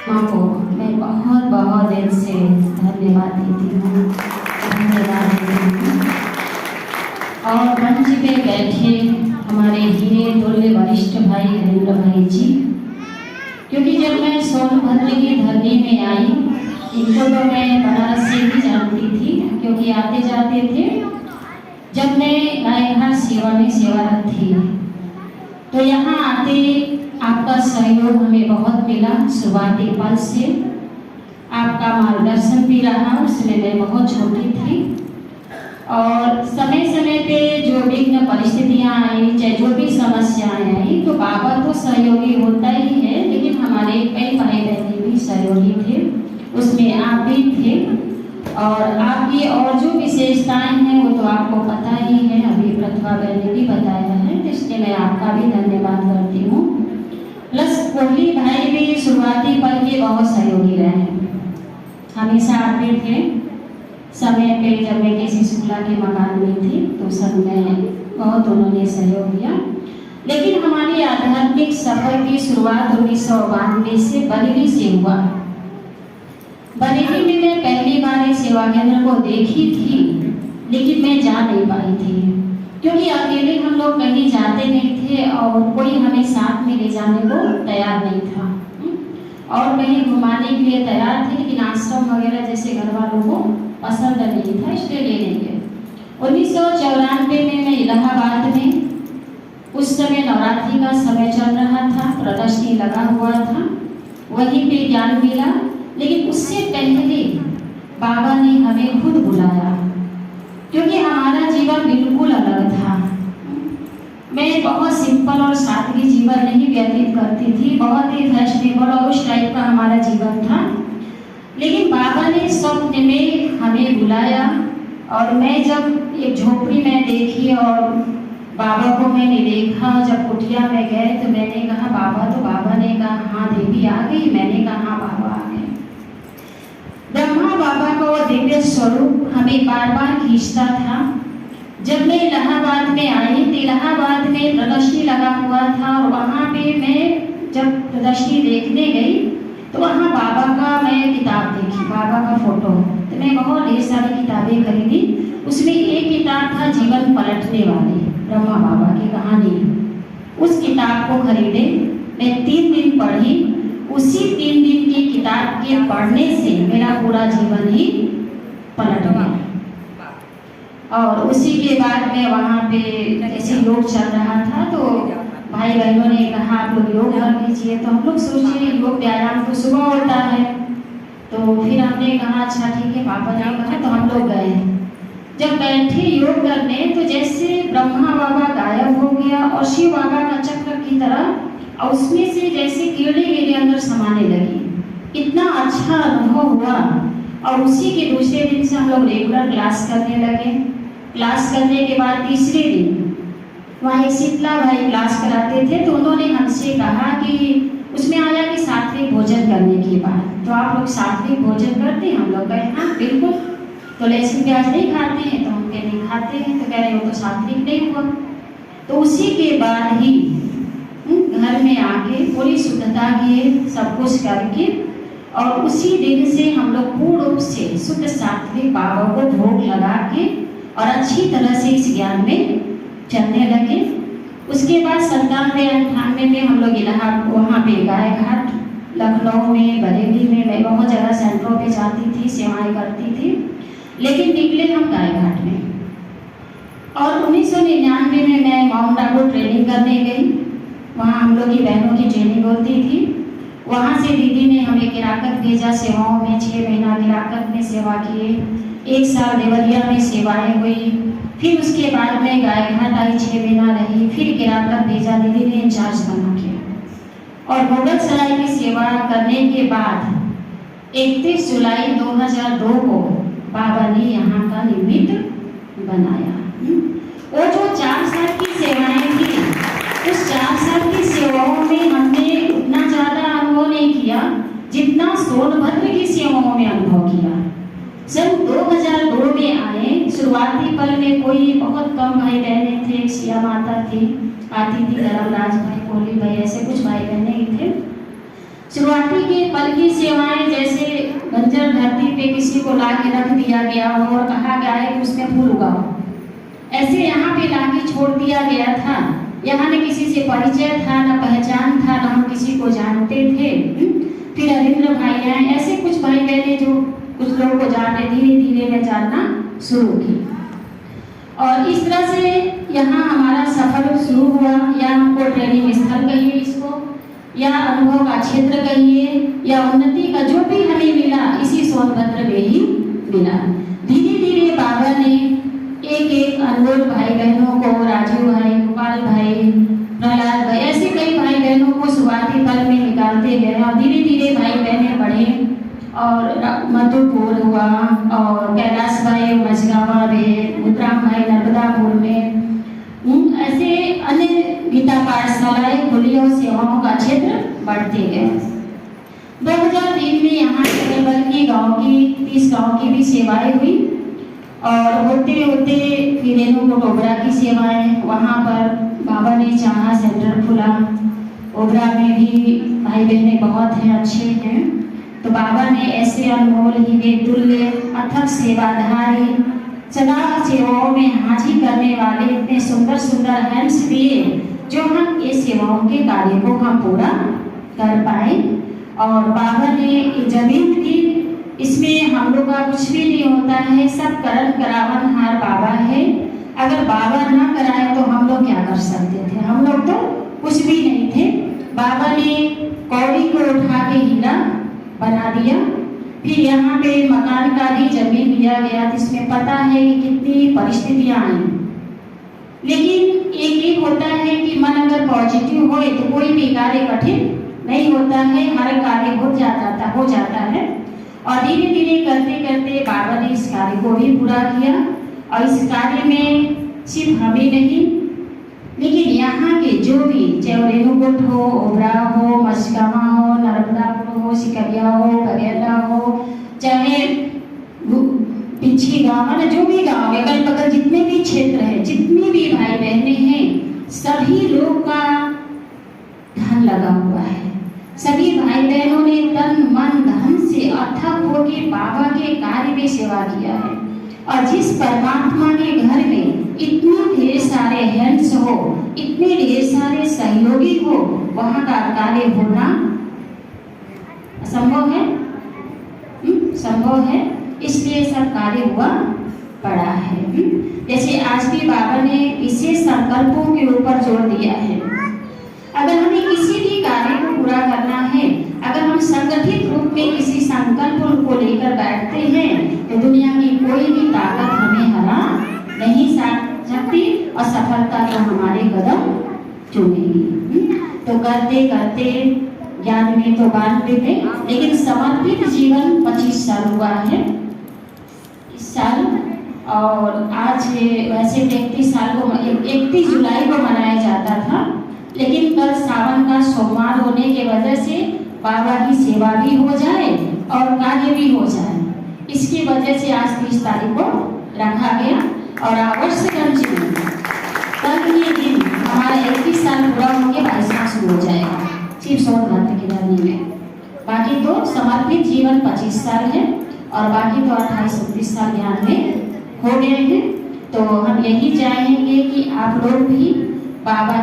माँ को मैं बहुत बहुत दिल से धन्यवाद देती हूँ, धन्यवाद देती हूँ। और मंच पे बैठे हमारे हीरे तुल्य वरिष्ठ भाई हरेंद्र भाई जी, क्योंकि जब मैं सोनभद्र की धरनी में आई, इनको तो मैं बनारस से ही जानती थी क्योंकि आते जाते थे। जब मैं गायघाट सेवा में सेवारत थी तो यहाँ आते आपका सहयोग हमें बहुत मिला। शुरुआती पल से आपका मार्गदर्शन भी रहा, उसमें मैं बहुत छोटी थी। और समय समय पे जो विघ्न परिस्थितियाँ आई, चाहे जो भी समस्याएं आई, तो बाबा तो सहयोगी होता ही है, लेकिन हमारे कई भाई बहने भी सहयोगी थे, उसमें आप भी थे। और आपकी और जो विशेषताएं हैं वो तो आपको पता ही है, अभी प्रतिभा बहन ने भी बताया है, तो इसलिए मैं आपका भी धन्यवाद करती हूँ। प्लस कोहली भाई भी शुरुआती पल के बहुत सहयोगी रहे हैं, हमेशा आते थे समय पे। जब मैं किसी शुक्ला के मकान में थी तो सब में बहुत उन्होंने सहयोग दिया। लेकिन हमारी आध्यात्मिक सफर की शुरुआत 1992 से बरेली से हुआ। बरेली में मैं पहली बार इस सेवा केंद्र को देखी थी, लेकिन मैं जा नहीं पाई थी क्योंकि अकेले हम लोग कहीं जाते नहीं थे और कोई हमें साथ में ले जाने को तैयार नहीं था और कहीं घुमाने के लिए तैयार थे, लेकिन आश्रम वगैरह जैसे घर वालों को पसंद नहीं था, इसलिए ले नहीं गए। 1994 में मैं इलाहाबाद में, उस समय नवरात्रि का समय चल रहा था, प्रदर्शनी लगा हुआ था, वहीं पे ज्ञान मिला। लेकिन उससे पहले बाबा ने हमें खुद बुलाया क्योंकि हमारा जीवन बिल्कुल अलग था। मैं बहुत सिंपल और सादगी जीवन नहीं व्यतीत करती थी, बहुत ही फैशनेबल और उस टाइप का हमारा जीवन था। लेकिन बाबा ने स्वप्न में हमें बुलाया और मैं जब एक झोपड़ी में देखी और बाबा को मैंने देखा, जब कुटिया में गए तो मैंने कहा बाबा, तो बाबा ने कहा हाँ देवी आ गई, मैंने कहा हाँ बाबा आ गए। ब्रह्मा बाबा का वो दिव्य स्वरूप हमें बार बार खींचता था। जब मैं इलाहाबाद में आई तो इलाहाबाद में प्रदर्शनी लगा हुआ था और वहाँ पे मैं जब प्रदर्शनी देखने गई तो वहाँ बाबा का मैं किताब देखी, बाबा का फोटो, तो मैं बहुत ढेर सारी किताबें खरीदी। उसमें एक किताब था जीवन पलटने वाली, ब्रह्मा बाबा की कहानी। उस किताब को खरीदे, मैं 3 दिन पढ़ी। उसी 3 दिन की किताब के पढ़ने से मेरा पूरा जीवन ही पलट गया। और उसी के बाद में वहाँ पे जैसे योग चल रहा था तो भाई बहनों ने कहा आप लोग योग कर लीजिए, तो हम लोग सोचे योग व्यायाम तो सुबह होता है, तो फिर हमने कहा अच्छा ठीक है, पापा ने कहा तो हम लोग गए। जब बैठे योग करने तो जैसे ब्रह्मा बाबा गायब हो गया और शिव बाबा का चक्र की तरह, और उसमें से जैसे कीड़े मेरे अंदर समाने लगी। इतना अच्छा अनुभव हुआ और उसी के दूसरे दिन से हम लोग रेगुलर क्लास करने लगे। क्लास करने के बाद तीसरे दिन वहाँ शीतला भाई क्लास कराते थे, तो उन्होंने हमसे कहा कि उसमें आया कि सात्विक भोजन करने के बाद तो आप लोग सात्विक भोजन करते हैं? हम लोग कहे हाँ बिल्कुल। तो लहसुन प्याज नहीं खाते हैं? तो हम कह नहीं खाते हैं। तो कह रहे वो तो सात्विक नहीं हुआ। तो उसी के बाद ही घर में आके पूरी शुद्धता किए, सब कुछ करके, और उसी दिन से हम लोग पूर्ण रूप से शुद्ध सात्विक बाबा को भोग लगा के और अच्छी तरह से इस ज्ञान में चलने लगे। उसके बाद 97-98 में हम लोग इलाहाबाद, वहाँ पे गायघाट, लखनऊ में, बरेली में, मैं बहुत जगह सेंटरों पे जाती थी, सेवाएं करती थी, लेकिन निकले हम गायघाट में। और 1999 में मैं माउंट आबू ट्रेनिंग करने गई। वहाँ हम लोग की बहनों की ट्रेनिंग होती थी। वहाँ से दीदी ने हमें किराकत भेजा सेवाओं में, 6 महीना किराकत में सेवा किए, 1 साल देवरिया में सेवाएं हुई। फिर उसके बाद में गायघाट आई, 6 महीना रही, फिर किराकत भेजा, दीदी ने इंचार्ज बना के। और मुगलसराय की सेवा करने के बाद 31 जुलाई 2002 को बाबा ने यहाँ का निमित्त बनाया। वो जो 4 साल की सेवाएं थी, उस 4 साल की सेवाओं में हमने उतना ज़्यादा अनुभव नहीं किया जितना सोनभद्र की सेवाओं में अनुभव किया। सन 2002 में आए, शुरुआती पल में कोई बहुत कम भाई बहने थे, एक सिया माता थी आती थी, धर्मराज भाई, कोहली भाई, ऐसे कुछ भाई बहने ही थे। शुरुआती के पल की सेवाएं जैसे बंजर धरती पे किसी को ला के रख दिया गया हो और कहा गया है कि उसमें फूल उगाओ, ऐसे यहाँ पे ला के छोड़ दिया गया था। यहाँ न किसी से परिचय था, न पहचान था, न हम किसी को जानते थे। फिर हरिंद्र भाई आए, ऐसे कुछ भाई बहने जो कुछ लोगों को जानने धीरे धीरे मैं जानना शुरू की। और इस तरह से यहाँ हमारा सफर शुरू हुआ, या हमको ट्रेनिंग स्थल कहिए इसको, या अनुभव का क्षेत्र कहिए, या उन्नति का जो भी हमें मिला इसी सोनभद्र में ही मिला। धीरे धीरे बाबा ने एक एक अनमोल भाई बहनों को, राजीव भाई, गोपाल भाई, प्रहलाद भाई, ऐसे कई भाई बहनों को शुरुआती पल में निकालते गए और धीरे धीरे भाई बहनें बढ़े। और मधुपुर हुआ, और कैलाश भाई मझगावा में, मुद्राम भाई नर्मदापुर में, ऐसे अन्य गीता पाठशालाएं खुली और सेवाओं का क्षेत्र बढ़ते गए। 2003 में यहाँ बल्कि गांव की 30 गांव की भी सेवाएं हुई, और होते होते फिर रेणु ओबरा की सेवाएं, वहाँ पर बाबा ने चाहा सेंटर खुला। ओबरा में भी भाई बहनें बहुत हैं, अच्छे हैं। तो बाबा ने ऐसे अनमोल हीरे तुल्य अथक सेवाधारी सदा सेवाओं में हाजिर करने वाले इतने सुंदर सुंदर हैंड्स दिए, जो हम ये सेवाओं के कार्य को हम पूरा कर पाए। और बाबा ने ये जमीन दी, इसमें हम लोग का कुछ भी नहीं होता है, सब करन करावन हार बाबा है। अगर बाबा ना कराए तो हम लोग क्या कर सकते थे, हम लोग तो कुछ भी नहीं थे। बाबा ने कौड़ी को उठा के हीरा बना दिया। फिर यहाँ पे मकान का भी जमीन लिया गया, जिसमें पता है कि कितनी परिस्थितियां आई, लेकिन एक होता है कि मन अगर पॉजिटिव हो तो कोई भी कार्य कठिन नहीं होता है, हर कार्य हो जाता है। और धीरे धीरे करते करते बाबा ने इस कार्य को भी पूरा किया। और इस कार्य में सिर्फ हमें नहीं, लेकिन यहाँ के जो भी, चाहे रेणुकूट हो, ओबरा हो, मस्कामा हो, नर्मदापुर हो, सिकरिया हो, बगेला हो, चाहे पिछी गाँव, जो भी गाँव अगल बगल जितने भी क्षेत्र है, जितनी भी भाई बहनें हैं, सभी लोग का धन लगा हुआ है। सभी भाई बहनों ने तन मन धन से अथक होकर बाबा के कार्य में सेवा किया है। और जिस परमात्मा के घर में इतने ढेर सारे हैंड्स हो, इतने ढेर सारे सहयोगी हो, वहाँ का कार्य होना संभव है, संभव है। इसलिए सब कार्य हुआ पड़ा है। जैसे आज भी बाबा ने विशेष संकल्पों के ऊपर जोर दिया है। अगर हमें किसी भी कार्य को पूरा करना है, अगर हम संगठित रूप में किसी संकल्प को लेकर बैठते हैं, तो दुनिया की कोई भी ताकत हमें हरा नहीं सकती और सफलता को हमारे कदम चूमेगी। तो करते करते ज्ञान में तो बांट देते, लेकिन समर्पित जीवन 25 साल हुआ है इस साल। और आज वैसे 31 जुलाई को मनाया जाता था, लेकिन कल सावन का सोमवार होने की वजह से बाबा की सेवा भी हो जाए और कार्य भी हो जाए, इसकी वजह से आज 30 तारीख को रखा गया। और अवश्य कल ये दिन हमारा 31 साल पूरा होंगे, 22वां शुरू हो जाएगा सिर्फ सोनभद्र की धरती में। बाकी तो समर्पित जीवन 25 साल है, और बाकी तो 28-29 साल ज्ञान में हो गए हैं। तो हम यही चाहेंगे कि आप लोग भी बाबा